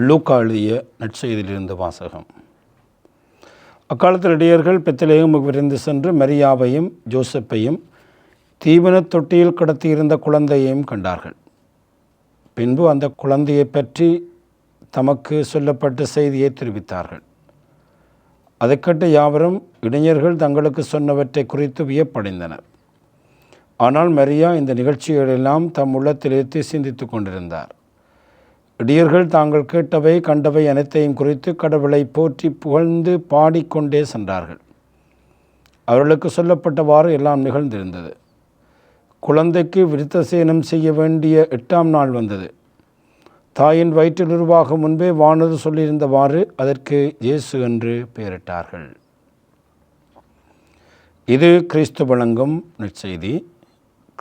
லூக்கா எழுதிய நற்செய்தியிலிருந்து வாசகம். அக்காலத்தில் இடையர்கள் பெத்லகேமுக்கு விரைந்து சென்று மரியாவையும் ஜோசப்பையும் தீவனத் தொட்டியில் கிடத்தியிருந்த குழந்தையையும் கண்டார்கள். பின்பு அந்த குழந்தையை பற்றி தமக்கு சொல்லப்பட்ட செய்தியை தெரிவித்தார்கள். அதை கேட்ட யாவரும் இடைஞர்கள் தங்களுக்கு சொன்னவற்றை குறித்து வியப்படைந்தனர். ஆனால் மரியா இந்த நிகழ்ச்சிகளெல்லாம் தம் உள்ளத்திலிருந்து சிந்தித்து கொண்டிருந்தார். இடையர்கள் தாங்கள் கேட்டவை கண்டவை அனைத்தையும் குறித்து கடவுளை போற்றி புகழ்ந்து பாடிக்கொண்டே சென்றார்கள். அவர்களுக்கு சொல்லப்பட்டவாறு எல்லாம் நிகழ்ந்திருந்தது. குழந்தைக்கு விருத்தசேனம் செய்ய வேண்டிய 8ஆம் நாள் வந்தது. தாயின் வயிற்றில் உருவாகும் முன்பே வானது சொல்லியிருந்தவாறு அதற்கு இயேசு என்று பெயரிட்டார்கள். இது கிறிஸ்து வழங்கும் நற்செய்தி.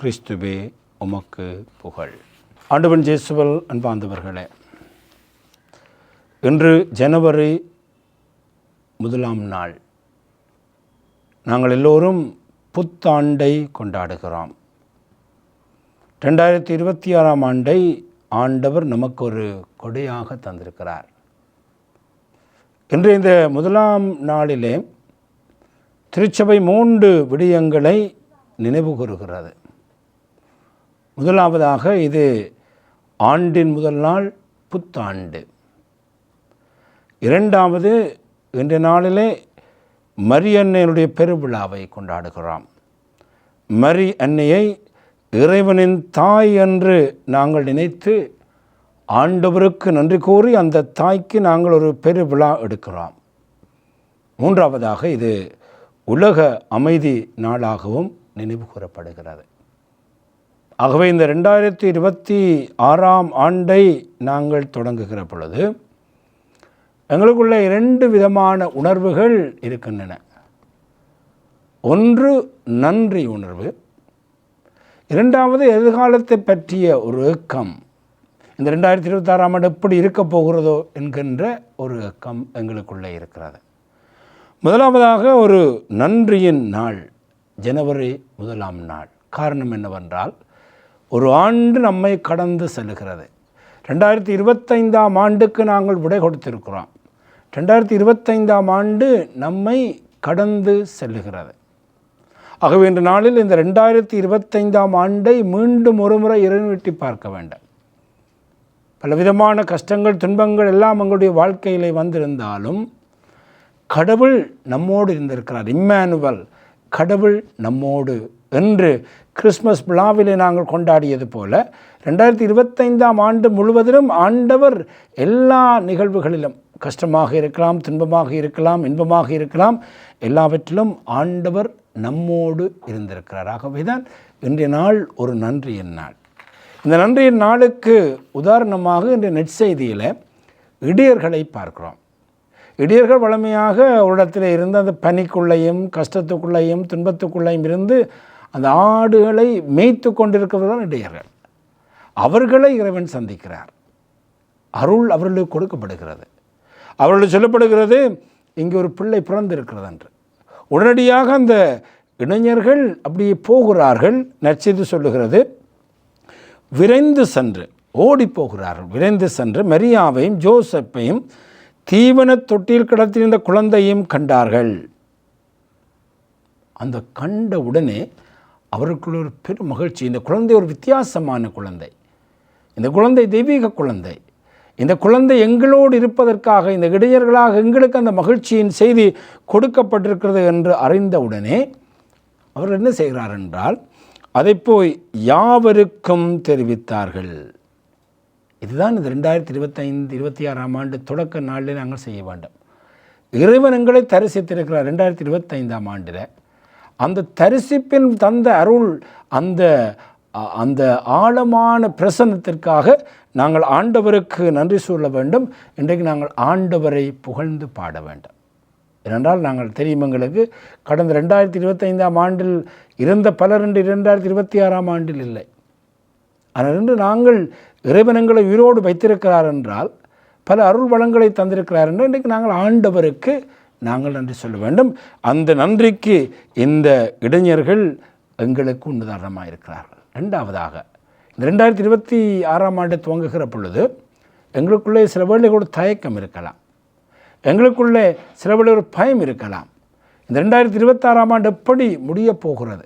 கிறிஸ்துவே உமக்கு புகழ். ஆண்டவன் இயேசுவில் அன்பார்ந்தவர்களே, இன்று ஜனவரி 1ஆம் நாள். நாங்கள் எல்லோரும் புத்தாண்டை கொண்டாடுகிறோம். 2026ஆம் ஆண்டை ஆண்டவர் நமக்கு ஒரு கொடையாக தந்திருக்கிறார். இன்று இந்த 1ஆம் நாளிலே திருச்சபை 3 விடயங்களை நினைவு கூறுகிறது. முதலாவதாக இது ஆண்டின் முதல் நாள், புத்தாண்டு. இரண்டாவது, இன்றைய நாளிலே மரி அன்னையினுடைய பெருவிழாவை கொண்டாடுகிறோம். மரி அன்னையை இறைவனின் தாய் என்று நாங்கள் நினைத்து ஆண்டவருக்கு நன்றி கூறி அந்த தாய்க்கு நாங்கள் ஒரு பெருவிழா எடுக்கிறோம். மூன்றாவதாக இது உலக அமைதி நாளாகவும் நினைவு கூறப்படுகிறது. ஆகவே இந்த 2026ஆம் ஆண்டை நாங்கள் தொடங்குகிற பொழுது எங்களுக்குள்ள 2 விதமான உணர்வுகள் இருக்கின்றன. ஒன்று நன்றி உணர்வு, இரண்டாவது எதிர்காலத்தை பற்றிய ஒரு ஏக்கம். இந்த 2026ஆம் ஆண்டு எப்படி இருக்க போகிறதோ என்கின்ற ஒரு ஏக்கம் எங்களுக்குள்ளே இருக்கிறது. முதலாவதாக ஒரு நன்றியின் நாள், ஜனவரி 1ஆம் நாள். காரணம் என்னவென்றால், ஒரு ஆண்டு நம்மை கடந்து செல்லுகிறது. 2025ஆம் ஆண்டுக்கு நாங்கள் விடை கொடுத்திருக்கிறோம். 2025ஆம் ஆண்டு நம்மை கடந்து செல்லுகிறது. ஆகவே இன்று நாளில் இந்த 2025ஆம் ஆண்டை மீண்டும் ஒருமுறை இறைவெட்டி பார்க்க வேண்டும். பலவிதமான கஷ்டங்கள், துன்பங்கள் எல்லாம் எங்களுடைய வாழ்க்கையிலே வந்திருந்தாலும் கடவுள் நம்மோடு இருந்திருக்கிறார். இம்மானுவல், கடவுள் நம்மோடு என்று கிறிஸ்மஸ் விழாவிலே நாங்கள் கொண்டாடியது போல 2025ஆம் ஆண்டு முழுவதிலும் ஆண்டவர் எல்லா நிகழ்வுகளிலும், கஷ்டமாக இருக்கலாம், துன்பமாக இருக்கலாம், இன்பமாக இருக்கலாம், எல்லாவற்றிலும் ஆண்டவர் நம்மோடு இருந்திருக்கிறார். ஆகவே தான் இன்றைய நாள் ஒரு நன்றியின் நாள். இந்த நன்றியின் நாளுக்கு உதாரணமாக இன்றைய நற்செய்தியில் இடையர்களை பார்க்கிறோம். இடையர்கள் வழமையாக ஒரு இடத்துல இருந்து அந்த பனிக்குள்ளையும் கஷ்டத்துக்குள்ளையும் துன்பத்துக்குள்ளையும் இருந்து அந்த ஆடுகளை மேய்த்து கொண்டிருக்கிறது தான் இடையர்கள். அவர்களை இறைவன் சந்திக்கிறார். அருள் அவர்களுக்கு கொடுக்கப்படுகிறது. அவர்களுக்கு சொல்லப்படுகிறது, இங்கே ஒரு பிள்ளை பிறந்திருக்கிறது என்று. உடனடியாக அந்த இளைஞர்கள் அப்படியே போகிறார்கள். நற்செய்தி சொல்லுகிறது, விரைந்து சென்று ஓடி போகிறார்கள். விரைந்து சென்று மரியாவையும் ஜோசப்பையும் தீவனத் தொட்டியில் கிடத்திருந்த குழந்தையும் கண்டார்கள். அந்த கண்ட உடனே அவருக்குள்ள ஒரு பெரும் மகிழ்ச்சி. இந்த குழந்தை ஒரு வித்தியாசமான குழந்தை, இந்த குழந்தை தெய்வீக குழந்தை, இந்த குழந்தை எங்களோடு இருப்பதற்காக, இந்த இடையர்களாக எங்களுக்கு அந்த மகிழ்ச்சியின் செய்தி கொடுக்கப்பட்டிருக்கிறது என்று அறிந்தவுடனே அவர்கள் என்ன செய்கிறார் என்றால், அதை போய் யாவருக்கும் தெரிவித்தார்கள். இதுதான் இந்த 2025-26ஆம் ஆண்டு தொடக்க நாளில் நாங்கள் செய்ய வேண்டும். இறைவன் எங்களை தரிசித்திருக்கிறார். 2025ஆம் ஆண்டில் அந்த தரிசிப்பின் தந்த அருள், அந்த ஆழமான பிரசன்னத்திற்காக நாங்கள் ஆண்டவருக்கு நன்றி சொல்ல வேண்டும். இன்றைக்கு நாங்கள் ஆண்டவரை புகழ்ந்து பாட வேண்டும். ஏனென்றால் நாங்கள் தெரியும், எங்களுக்கு கடந்த 2025ஆம் ஆண்டில் இருந்த பலர் 2026ஆம் ஆண்டில் இல்லை. ஆனால் இன்று நாங்கள் இறைவனங்களை உயிரோடு வைத்திருக்கிறார் என்றால், பல அருள் வளங்களை தந்திருக்கிறார் என்றால், இன்றைக்கு நாங்கள் ஆண்டவருக்கு நாங்கள் நன்றி சொல்ல வேண்டும். அந்த நன்றிக்கு இந்த இளைஞர்கள் எங்களுக்கு உதாரணமாக இருக்கிறார்கள். ரெண்டாவதாக, இந்த 2026ஆம் ஆண்டு துவங்குகிற பொழுது எங்களுக்குள்ளே சில வேளை கூட தயக்கம் இருக்கலாம், எங்களுக்குள்ளே சில வேளை ஒரு பயம் இருக்கலாம். இந்த 2026ஆம் ஆண்டு எப்படி முடியப் போகிறது,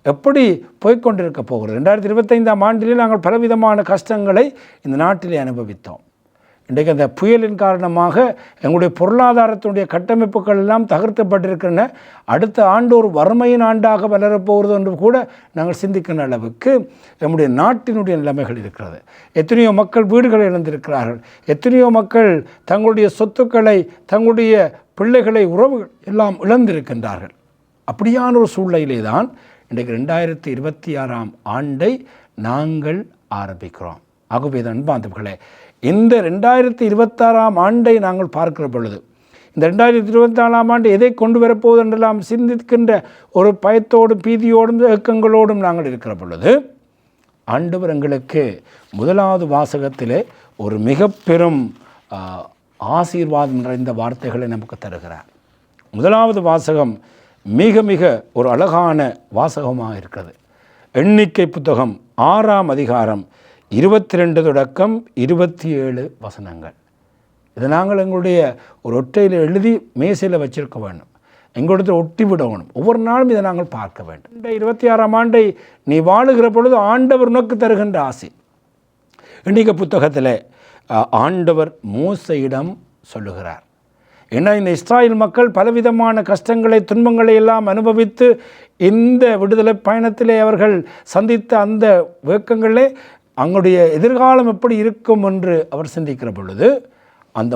எப்படி போய்கொண்டிருக்க போகிறது? 2025ஆம் ஆண்டிலே நாங்கள் பலவிதமான கஷ்டங்களை இந்த நாட்டிலே அனுபவித்தோம். இன்றைக்கு அந்த புயலின் காரணமாக எங்களுடைய பொருளாதாரத்தினுடைய கட்டமைப்புகள் எல்லாம் தகர்க்கப்பட்டிருக்கின்றன. அடுத்த ஆண்டு ஒரு வறுமையின் ஆண்டாக வளரப்போகிறது என்று கூட நாங்கள் சிந்திக்கின்ற அளவுக்கு நம்முடைய நாட்டினுடைய நிலைமைகள் இருக்கிறது. எத்தனையோ மக்கள் வீடுகளை இழந்திருக்கிறார்கள், எத்தனையோ மக்கள் தங்களுடைய சொத்துக்களை, தங்களுடைய பிள்ளைகளை, உறவுகள் எல்லாம் இழந்திருக்கின்றார்கள். அப்படியான ஒரு சூழ்நிலையிலே தான் இன்றைக்கு 2026ஆம் ஆண்டை நாங்கள் ஆரம்பிக்கிறோம். ஆகவே அன்பார்ந்தவர்களே, இந்த 2026ஆம் ஆண்டை நாங்கள் பார்க்கிற பொழுது, இந்த 2024ஆம் ஆண்டு எதை கொண்டு வரப்போகுது என்றெல்லாம் சிந்திக்கின்ற ஒரு பயத்தோடும் பீதியோடும் ஏக்கங்களோடும் நாங்கள் இருக்கிற பொழுது, ஆண்டவர் எங்களுக்கு முதலாவது வாசகத்திலே ஒரு மிக பெரும் ஆசீர்வாதம் நிறைந்த வார்த்தைகளை நமக்கு தருகிறார். முதலாவது வாசகம் மிக மிக ஒரு அழகான வாசகமாக இருக்கிறது. எண்ணிக்கை புத்தகம் 6ஆம் அதிகாரம் 22 தொடக்கம் 27 வசனங்கள். இதை நாங்கள் எங்களுடைய ஒரு ஒற்றையில் எழுதி மேசையில் வச்சிருக்க வேண்டும், எங்களிடத்தில் ஒட்டி விடணும். ஒவ்வொரு நாளும் இதை நாங்கள் பார்க்க வேண்டும். இந்த 26ஆம் ஆண்டை நீ வாழுகிற பொழுது ஆண்டவர் உனக்கு தருகின்ற ஆசை. எண்ணிக்கை புத்தகத்தில் ஆண்டவர் மோசையிடம் சொல்லுகிறார். ஏன்னா இந்த இஸ்ராயேல் மக்கள் பலவிதமான கஷ்டங்களை, துன்பங்களை எல்லாம் அனுபவித்து இந்த விடுதலை பயணத்திலே அவர்கள் சந்தித்த அந்த வேக்கங்களே அவங்களுடைய எதிர்காலம் எப்படி இருக்கும் என்று அவர் சிந்திக்கிற பொழுது, அந்த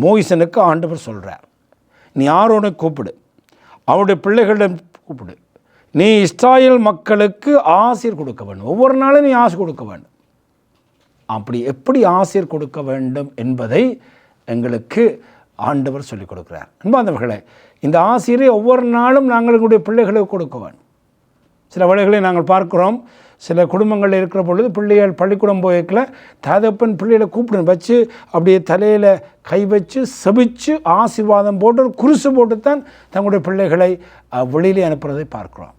மோயிசனுக்கு ஆண்டவர் சொல்கிறார், நீ ஆரோனை கூப்பிடு, அவருடைய பிள்ளைகளிடம் கூப்பிடு, நீ இஸ்ராயேல் மக்களுக்கு ஆசீர் கொடுக்க வேண்டும், ஒவ்வொரு நாளும் நீ ஆசை கொடுக்க வேண்டும். அப்படி எப்படி ஆசீர் கொடுக்க வேண்டும் என்பதை எங்களுக்கு ஆண்டவர் சொல்லிக் கொடுக்கிறார். அன்பார்ந்தவர்களே, இந்த ஆசீரை ஒவ்வொரு நாளும் நாங்கள் எங்களுடைய பிள்ளைகளுக்கு கொடுக்க வேண்டும். சில வேளைகளை நாங்கள் பார்க்கிறோம், சில குடும்பங்களில் இருக்கிற பொழுது பிள்ளைகள் பள்ளிக்கூடம் போய்க்கல தகப்பன் பிள்ளைகளை கூப்பிட்டு வச்சு அப்படியே தலையில் கை வச்சு செபிச்சு ஆசீர்வாதம் போட்டு ஒரு குருசு போட்டுத்தான் தங்களுடைய பிள்ளைகளை வெளியிலே அனுப்புறதை பார்க்குறோம்.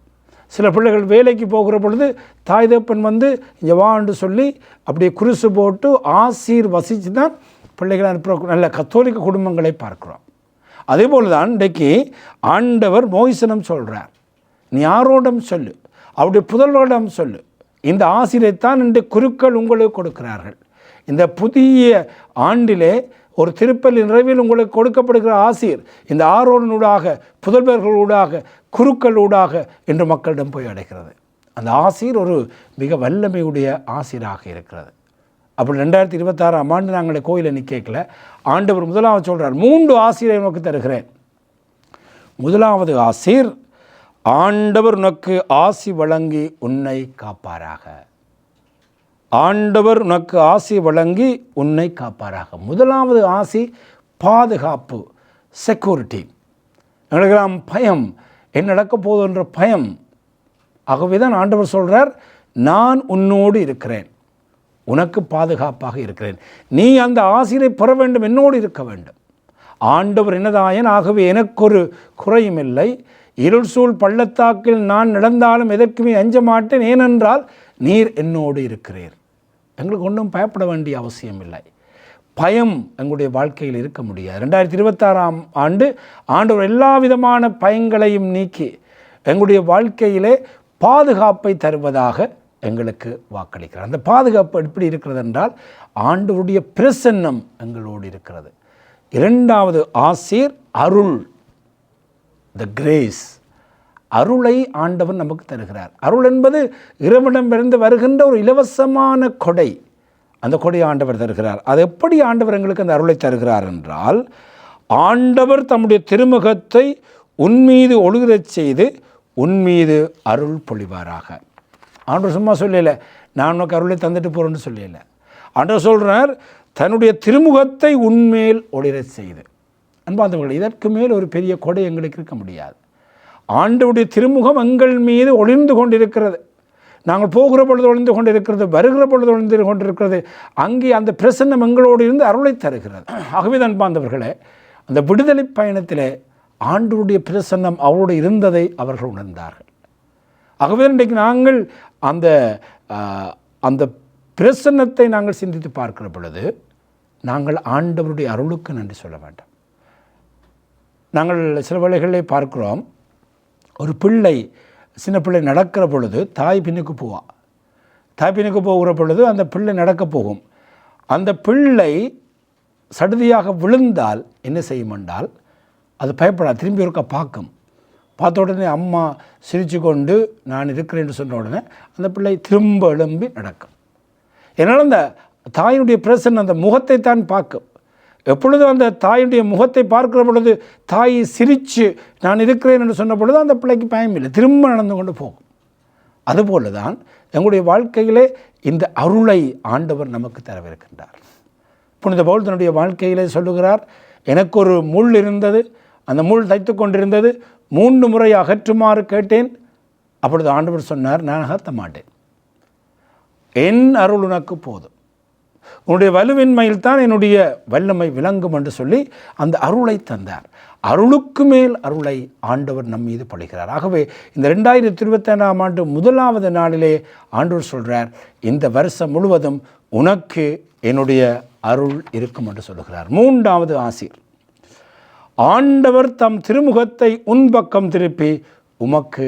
சில பிள்ளைகள் வேலைக்கு போகிற பொழுது தாய் தகப்பன் வந்து இங்கே வான்னு சொல்லி அப்படியே குருசு போட்டு ஆசீர்வசித்து தான் பிள்ளைகளை அனுப்புகிற நல்ல கத்தோலிக்க குடும்பங்களை பார்க்குறோம். அதே போல் தான் இன்றைக்கு ஆண்டவர் மோயிசனம் சொல்கிறார், நீ யாரோடம் சொல்லு, அவருடைய புதல்வரிடம் சொல்லு, இந்த ஆசீரைத்தான் இன்று குருக்கள் உங்களுக்கு கொடுக்கிறார்கள். இந்த புதிய ஆண்டிலே ஒரு திருப்பலி நிறைவில் உங்களுக்கு கொடுக்கப்படுகிற ஆசீர் இந்த ஆரோனூடாக, புதல்வர்களூடாக, குருக்களூடாக என்று மக்களிடம் போய் அடைகிறது. அந்த ஆசீர் ஒரு மிக வல்லமையுடைய ஆசீராக இருக்கிறது. அப்படி 2026ஆம் ஆண்டு நாங்கள் கோயிலை நிற்கல, ஆண்டவர் முதலாவது சொல்கிறார், 3 ஆசீரை உனக்கு தருகிறேன். முதலாவது ஆசீர், ஆண்டவர் உனக்கு ஆசி வழங்கி உன்னை காப்பாராக. ஆண்டவர் உனக்கு ஆசி வழங்கி உன்னை காப்பாராக. முதலாவது ஆசி பாதுகாப்பு, செக்யூரிட்டி. எங்களுக்கெல்லாம் பயம், என்ன நடக்க போகுது என்ற பயம். ஆகவே தான் ஆண்டவர் சொல்கிறார், நான் உன்னோடு இருக்கிறேன், உனக்கு பாதுகாப்பாக இருக்கிறேன், நீ அந்த ஆசிரை பெற வேண்டும், என்னோடு இருக்க வேண்டும். ஆண்டவர் என்னதாயன், ஆகவே எனக்கொரு குறையும் இல்லை, இருள் சூழ் பள்ளத்தாக்கில் நான் நடந்தாலும் எதற்குமே அஞ்ச மாட்டேன், ஏனென்றால் நீர் என்னோடு இருக்கிறீர். எங்களுக்கு ஒன்றும் பயப்பட வேண்டிய அவசியம் இல்லை. பயம் எங்களுடைய வாழ்க்கையில் இருக்க முடியாது. 2026ஆம் ஆண்டு ஆண்டவர் எல்லா விதமான பயங்களையும் நீக்கி எங்களுடைய வாழ்க்கையிலே பாதுகாப்பை தருவதாக எங்களுக்கு வாக்களிக்கிறார். அந்த பாதுகாப்பு எப்படி இருக்கிறது என்றால், ஆண்டவருடைய பிரசன்னம் எங்களோடு இருக்கிறது. 2வது ஆசீர் அருள், த கிரேஸ். அருளை ஆண்டவர் நமக்கு தருகிறார். அருள் என்பது இறைவனிடமிருந்து வருகின்ற ஒரு இலவசமான கொடை. அந்த கொடை ஆண்டவர் தருகிறார். அது எப்படி ஆண்டவர் எங்களுக்கு அந்த அருளை தருகிறார் என்றால், ஆண்டவர் தம்முடைய திருமுகத்தை உன்மீது ஒளிரச் செய்து உன்மீது அருள் பொழிவாராக. ஆண்டவர் சும்மா சொல்லலை, நான் உனக்கு அருளை தந்துட்டு போகிறேன்னு சொல்லலை. ஆண்டவர் சொல்கிறார், தன்னுடைய திருமுகத்தை உன்மேல் ஒளிரச் செய்து. அன்பார்ந்தவர்கள், இதற்கு மேல் ஒரு பெரிய கொடை எங்களுக்கு இருக்க முடியாது. ஆண்டவருடைய திருமுகம் எங்கள் மீது ஒளிர்ந்து கொண்டிருக்கிறது. நாங்கள் போகிற பொழுது ஒளிந்து கொண்டிருக்கிறது, வருகிற பொழுது ஒளிந்து கொண்டிருக்கிறது. அங்கே அந்த பிரசன்னம் எங்களோடு இருந்து அருளை தருகிறது. ஆகவே அன்பார்ந்தவர்களே, அந்த விடுதலை பயணத்தில் ஆண்டவருடைய பிரசன்னம் அவரோடு இருந்ததை அவர்கள் உணர்ந்தார்கள். ஆகவே இன்றைக்கு நாங்கள் அந்த அந்த பிரசன்னத்தை நாங்கள் சிந்தித்து பார்க்கிற பொழுது நாங்கள் ஆண்டவருடைய அருளுக்கு நன்றி சொல்ல வேண்டும். நாங்கள் சில வேளைகளிலே பார்க்கிறோம், ஒரு பிள்ளை சின்ன பிள்ளை நடக்கிற பொழுது தாய் பின்னுக்கு போவா. தாய் பின்னுக்கு போகிற பொழுது அந்த பிள்ளை நடக்க போகும். அந்த பிள்ளை சடுதியாக விழுந்தால் என்ன செய்யும் என்றால் அது பயப்படாது, திரும்பி ஒருக்கா பார்க்கும். பார்த்த உடனே அம்மா சிரித்து கொண்டு நான் இருக்கிறேன்னு சொன்ன உடனே அந்த பிள்ளை திரும்ப எழும்பி நடக்கும். என்னால் அந்த தாயினுடைய பிரசன்னம் அந்த முகத்தை தான் பார்க்கும். எப்பொழுதும் அந்த தாயுடைய முகத்தை பார்க்கிற பொழுது தாய் சிரித்து நான் இருக்கிறேன் என்று சொன்ன பொழுது அந்த பிள்ளைக்கு பயம் இல்லை, திரும்ப நடந்து கொண்டு போகும். அதுபோல தான் எங்களுடைய வாழ்க்கையிலே இந்த அருளை ஆண்டவர் நமக்கு தரவிருக்கின்றார். புனித பவுல் தன்னுடைய வாழ்க்கையிலே சொல்லுகிறார், எனக்கு ஒரு முள் இருந்தது, அந்த முள் தைத்து கொண்டிருந்தது, 3 முறை அகற்றுமாறு கேட்டேன். அப்பொழுது ஆண்டவர் சொன்னார், நான் அகற்ற மாட்டேன், என் அருள் உனக்கு போதும், உன்னுடைய வலுவின்மையில் தான் என்னுடைய வல்லமை விளங்கும் என்று சொல்லி அந்த அருளை தந்தார். அருளுக்கு மேல் அருளை ஆண்டவர் நம் மீது படுகிறார். ஆகவே இந்த 2025ஆம் ஆண்டு 1வது நாளிலே ஆண்டவர் சொல்கிறார், இந்த வருஷம் முழுவதும் உனக்கு என்னுடைய அருள் இருக்கும் என்று சொல்லுகிறார். 3வது ஆசீர், ஆண்டவர் தம் திருமுகத்தை உன் பக்கம் திருப்பி உமக்கு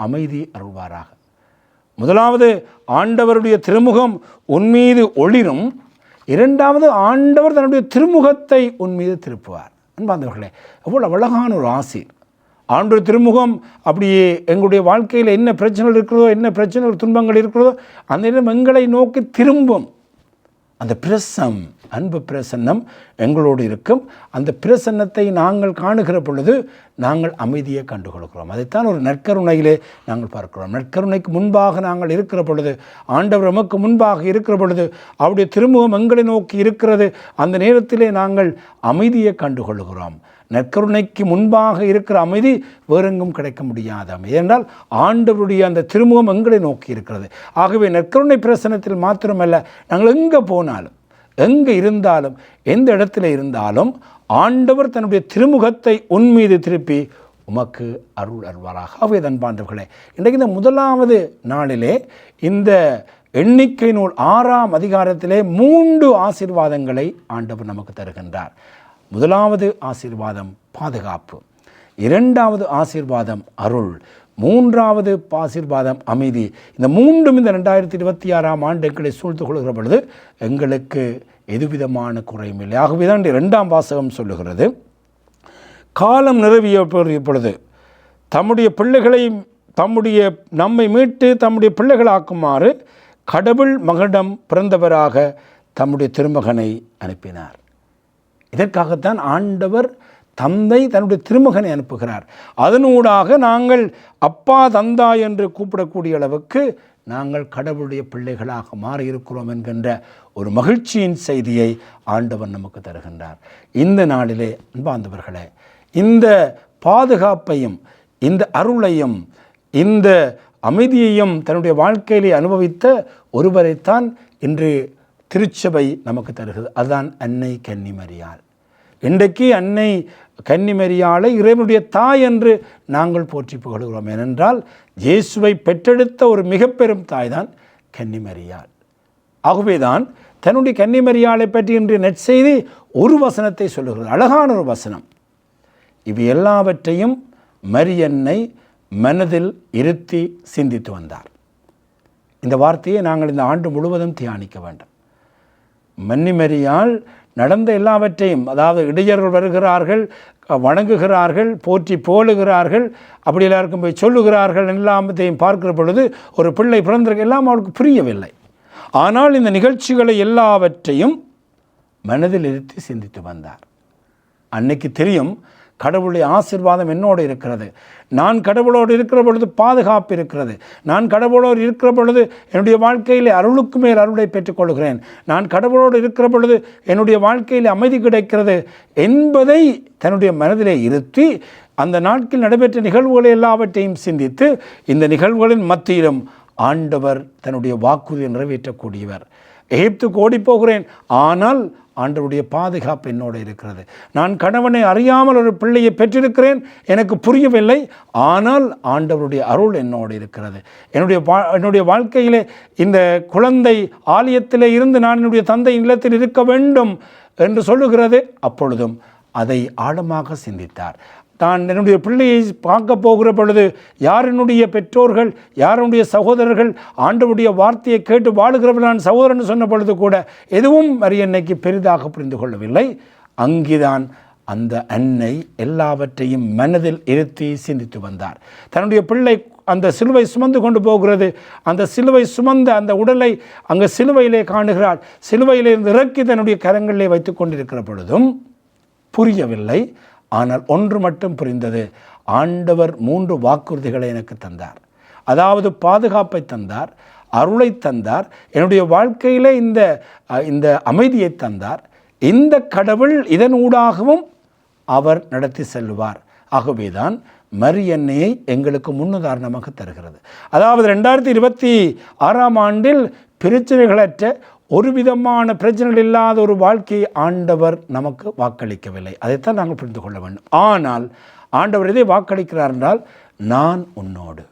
அமைதி அருள்வாராக. முதலாவது ஆண்டவருடைய திருமுகம் உன்மீது ஒளிரும். 2வது ஆண்டவர் தன்னுடைய திருமுகத்தை உன்மீது திருப்புவார். அன்பார்ந்தவர்களே, எவ்வளோ அழகான ஒரு ஆசீர். ஆண்டவர் திருமுகம் அப்படியே எங்களுடைய வாழ்க்கையில் என்ன பிரச்சனைகள் இருக்கிறதோ, என்ன பிரச்சனைகள் துன்பங்கள் இருக்கிறதோ அந்த நேரம் எங்களை நோக்கி திரும்பும். அந்த பிரசன்னம், அன்பு பிரசன்னம் எங்களோடு இருக்கும். அந்த பிரசன்னத்தை நாங்கள் காணுகிற பொழுது நாங்கள் அமைதியை கண்டுகொள்கிறோம். அதைத்தான் ஒரு நற்கருணையிலே நாங்கள் பார்க்கிறோம். நற்கருணைக்கு முன்பாக நாங்கள் இருக்கிற பொழுது, ஆண்டவர் நமக்கு முன்பாக இருக்கிற பொழுது அவருடைய திருமுகம் எங்களை நோக்கி இருக்கிறது. அந்த நேரத்திலே நாங்கள் அமைதியை கண்டுகொள்கிறோம். நற்கருணைக்கு முன்பாக இருக்கிற அமைதி வேறெங்கும் கிடைக்க முடியாத அமைதி. ஏனென்றால் ஆண்டவருடைய அந்த திருமுகம் எங்களை நோக்கி இருக்கிறது. ஆகவே நற்கருணை பிரசன்னத்தில் மாத்திரமல்ல, நாங்கள் எங்கே போனாலும், எங்கே இருந்தாலும், எந்த இடத்துல இருந்தாலும் ஆண்டவர் தன்னுடைய திருமுகத்தை உன்மீது திருப்பி உமக்கு அருள் அருள்வாராக. ஆகவே அன்பார்ந்தவர்களே, இன்றைக்கு இந்த 1வது நாளிலே இந்த எண்ணிக்கை நூல் 6ஆம் அதிகாரத்திலே 3 ஆசீர்வாதங்களை ஆண்டவர் நமக்கு தருகின்றார். 1வது ஆசீர்வாதம் பாதுகாப்பு, 2வது ஆசீர்வாதம் அருள், 3வது ஆசீர்வாதம் அமைதி. இந்த 3ம் இந்த 2026ஆம் ஆண்டு எங்களை சூழ்ந்து கொள்கிற பொழுது எங்களுக்கு எதுவிதமான குறையும் இல்லை. ஆகவே தான் 2ஆம் வாசகம் சொல்லுகிறது, காலம் நிறுவிய பொழுது தம்முடைய பிள்ளைகளை நம்மை மீட்டு தம்முடைய பிள்ளைகளாக்குமாறு கடவுள் மகனிடம் பிறந்தவராக தம்முடைய திருமகனை அனுப்பினார். இதற்காகத்தான் ஆண்டவர் தந்தை தன்னுடைய திருமகனை அனுப்புகிறார். அதனூடாக நாங்கள் அப்பா தந்தா என்று கூப்பிடக்கூடிய அளவுக்கு நாங்கள் கடவுளுடைய பிள்ளைகளாக மாறியிருக்கிறோம் என்கின்ற ஒரு மகிழ்ச்சியின் செய்தியை ஆண்டவர் நமக்கு தருகின்றார். இந்த நாளிலே அன்பார்ந்தவர்களே, இந்த பாதுகாப்பையும் இந்த அருளையும் இந்த அமைதியையும் தன்னுடைய வாழ்க்கையிலே அனுபவித்த ஒருவரைத்தான் இன்று திருச்சபை நமக்கு தருகிறது. அதுதான் அன்னை கன்னிமரியாள். இன்றைக்கு அன்னை கன்னிமரியாளை இறைவனுடைய தாய் என்று நாங்கள் போற்றி புகழுகிறோம். ஏனென்றால் இயேசுவை பெற்றெடுத்த ஒரு மிக பெரும் தாய் தான் கன்னிமரியாள். ஆகவேதான் தன்னுடைய கன்னிமரியாளை பற்றி இன்றைய நற்செய்தி ஒரு வசனத்தை சொல்லுகிறது, அழகான ஒரு வசனம். இவை எல்லாவற்றையும் மரியன்னை மனதில் இருத்தி சிந்தித்து வந்தார். இந்த வார்த்தையை நாங்கள் இந்த ஆண்டு முழுவதும் தியானிக்க வேண்டும். கன்னிமரியாள் நடந்த எல்லாவற்றையும், அதாவது இடையர்கள் வருகிறார்கள், வணங்குகிறார்கள், போற்றி போலுகிறார்கள், அப்படி எல்லாருக்கும் போய் சொல்லுகிறார்கள், எல்லாத்தையும் பார்க்கிற பொழுது ஒரு பிள்ளை பிறந்திருக்க எல்லாம் அவளுக்கு புரியவில்லை. ஆனால் இந்த நிகழ்ச்சிகளை எல்லாவற்றையும் மனதில் இருத்தி சிந்தித்து வந்தார். அன்னைக்கு தெரியும் கடவுளுடைய ஆசீர்வாதம் என்னோடு இருக்கிறது, நான் கடவுளோடு இருக்கிற பொழுது பாதுகாப்பு இருக்கிறது, நான் கடவுளோடு இருக்கிற பொழுது என்னுடைய வாழ்க்கையில் அருளுக்கு மேல் அருளை பெற்றுக்கொள்கிறேன், நான் கடவுளோடு இருக்கிற பொழுது என்னுடைய வாழ்க்கையில் அமைதி கிடைக்கிறது என்பதை தன்னுடைய மனதிலே இருத்தி அந்த நாட்களில் நடைபெற்ற நிகழ்வுகளை எல்லாவற்றையும் சிந்தித்து இந்த நிகழ்வுகளின் மத்தியிலும் ஆண்டவர் தன்னுடைய வாக்குறுதியை நிறைவேற்றக்கூடியவர். எகிப்துக்கு ஓடி போகிறேன், ஆனால் ஆண்டவருடைய பாதுகாப்பு என்னோடு இருக்கிறது. நான் கணவனை அறியாமல் ஒரு பிள்ளையை பெற்றிருக்கிறேன், எனக்கு புரியவில்லை, ஆனால் ஆண்டவருடைய அருள் என்னோடு இருக்கிறது. என்னுடைய வாழ்க்கையிலே இந்த குழந்தை ஆலயத்திலே இருந்து நான் என்னுடைய தந்தை இல்லத்தில் இருக்க வேண்டும் என்று சொல்லுகிறது. அப்பொழுதும் அதை ஆழமாக சிந்தித்தார். தான் என்னுடைய பிள்ளையை பார்க்க போகிற பொழுது யார் என்னுடைய பெற்றோர்கள், யார் என்னுடைய சகோதரர்கள், ஆண்டவருடைய வார்த்தையை கேட்டு வாழுகிறவர்கள் நான் சகோதரன் சொன்ன பொழுது கூட எதுவும் மரியன்னைக்கு பெரிதாக புரிந்து கொள்ளவில்லை. அங்குதான் அந்த அன்னை எல்லாவற்றையும் மனதில் இருத்தி சிந்தித்து வந்தார். தன்னுடைய பிள்ளை அந்த சிலுவை சுமந்து கொண்டு போகிறது. அந்த சிலுவை சுமந்த அந்த உடலை அங்கே சிலுவையிலே காணுகிறாள். சிலுவையிலே இறக்கி தன்னுடைய கரங்களிலே வைத்து கொண்டிருக்கிற பொழுதும் புரியவில்லை. ஆனால் ஒன்று மட்டும் புரிந்தது, ஆண்டவர் 3 வாக்குறுதிகளை எனக்கு தந்தார். அதாவது பாதுகாப்பை தந்தார், அருளை தந்தார், என்னுடைய வாழ்க்கையில் இந்த அமைதியை தந்தார். இந்த கடவுள் இதன் ஊடாகவும் அவர் நடத்தி செல்வார். ஆகவேதான் மரியன்னையை எங்களுக்கு முன்னுதாரணமாக தருகிறது. அதாவது 2026ஆம் ஆண்டில் பிரச்சனைகளற்ற ஒரு விதமான பிரச்சனைகள் இல்லாத ஒரு வாழ்க்கையை ஆண்டவர் நமக்கு வாக்களிக்கவில்லை. அதைத்தான் நாங்கள் புரிந்து கொள்ள வேண்டும். ஆனால் ஆண்டவர் எதை வாக்களிக்கிறார் என்றால், நான் உன்னோடு.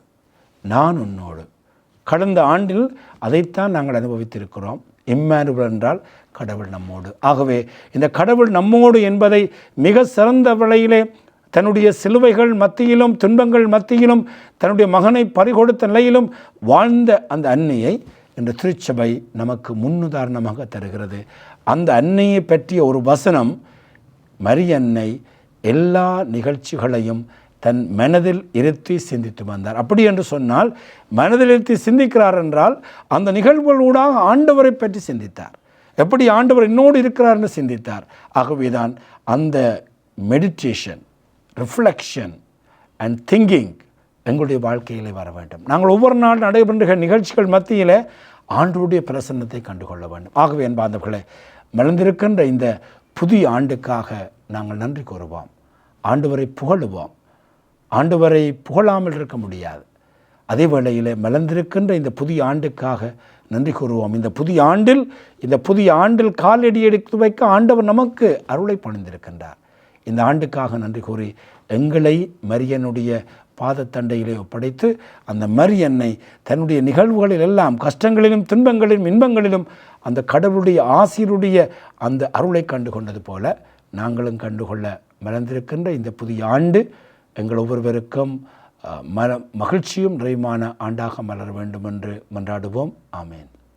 கடந்த ஆண்டில் அதைத்தான் நாங்கள் அனுபவித்திருக்கிறோம். இம்மானுவேல் என்றால் கடவுள் நம்மோடு. ஆகவே இந்த கடவுள் நம்மோடு என்பதை மிக சிறந்த வழியிலே தன்னுடைய சிலுவைகள் மத்தியிலும் துன்பங்கள் மத்தியிலும் தன்னுடைய மகனை பறிகொடுத்த நிலையிலும் வாழ்ந்த அந்த அன்னையை இன்று திருச்சபை நமக்கு முன்னுதாரணமாக தருகிறது. அந்த அன்னையை பற்றிய ஒரு வசனம், மரியன்னை எல்லா நிகழ்ச்சிகளையும் தன் மனதில் இருத்தி சிந்தித்து வந்தார். அப்படி என்று சொன்னால், மனதில் இருத்தி சிந்திக்கிறார் என்றால் அந்த நிகழ்வுகளூடாக ஆண்டவரை பற்றி சிந்தித்தார். எப்படி ஆண்டவர் என்னோடு இருக்கிறார் என்று சிந்தித்தார். ஆகவேதான் அந்த மெடிடேஷன், ரிஃப்ளெக்ஷன் அண்ட் திங்கிங் எங்களுடைய வாழ்க்கையிலே வர வேண்டும். நாங்கள் ஒவ்வொரு நாள் நடைபெறுகிற நிகழ்ச்சிகள் மத்தியில் ஆண்டவருடைய பிரசன்னத்தை கண்டுகொள்ள வேண்டும். ஆகவே என்பார்ந்தவர்களே, மலர்ந்திருக்கின்ற இந்த புதிய ஆண்டுக்காக நாங்கள் நன்றி கூறுவோம், ஆண்டவரை புகழுவோம். ஆண்டவரை புகழாமல் இருக்க முடியாது. அதே வேளையில் மலர்ந்திருக்கின்ற இந்த புதிய ஆண்டுக்காக நன்றி கூறுவோம். இந்த புதிய ஆண்டில் காலடி எடுத்து வைக்க ஆண்டவர் நமக்கு அருளை பொழிந்திருக்கின்றார். இந்த ஆண்டுக்காக நன்றி கூறி எங்களை மரியனுடைய பாதத்தண்டையிலே ஒப்படைத்து அந்த மரியன்னை தன்னுடைய நிகழ்வுகளில் எல்லாம், கஷ்டங்களிலும் துன்பங்களிலும் இன்பங்களிலும் அந்த கடவுளுடைய ஆசிரியருடைய அந்த அருளை கண்டு கொண்டது போல நாங்களும் கண்டுகொள்ள மலர்ந்திருக்கின்ற இந்த புதிய ஆண்டு எங்கள் ஒவ்வொருவருக்கும் மகிழ்ச்சியும் நிறைவான ஆண்டாக மலர வேண்டும் என்று மன்றாடுவோம். ஆமேன்.